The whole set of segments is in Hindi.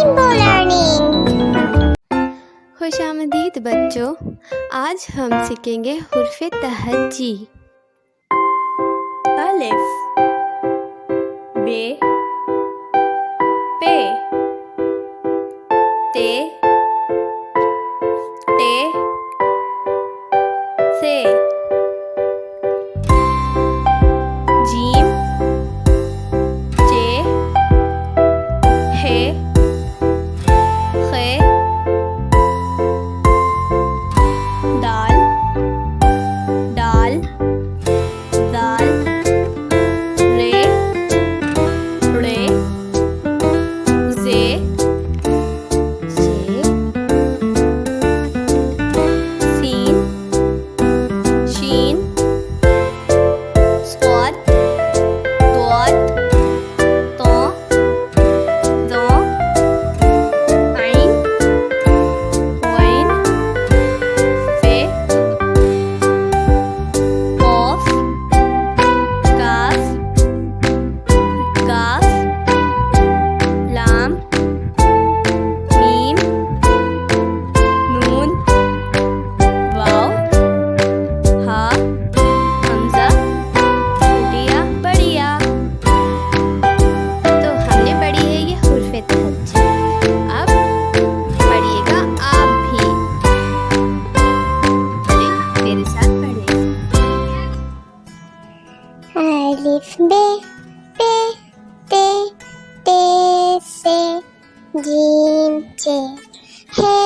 Rainbow Learning। खुश आमदीद बच्चों, आज हम सीखेंगे हुर्फ तहजी। अलिफ, बे, पे, ते, से, जीम, चे, हे, खे, दाल, डाल, दाल, रे, रे, जे, सीन, शीन, स्वाद, द्वाद, तो, दो, आइन, वैन, फे, ऑफ, काफ, गाफ, लाम, मीम, नून, वाव, हा, हमजा, उटिया, बढ़िया। तो हमने पढ़ी है ये हुर्फ तहजी। अब पढ़िएगा आप भी। मेरे साथ पढ़िए। अलिफ बे, पे, ते, से, जीम, चे, हे,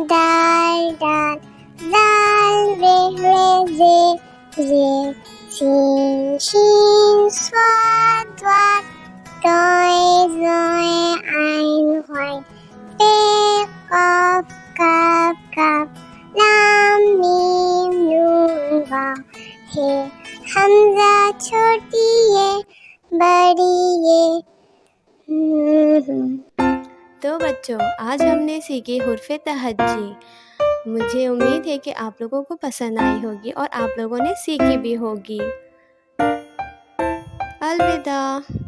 दाल, दाल, रे, जे, सीन, शीन, स्वाद, द्वाद, तोय, आइन, वाइन, पे, काफ, लाम, मीम, नून, वाव, हे, हमजा, छोटी ये, बड़ी ये। तो बच्चों, आज हमने सीखी हुर्फ तहजी। मुझे उम्मीद है कि आप लोगों को पसंद आई होगी और आप लोगों ने सीखी भी होगी। अलविदा।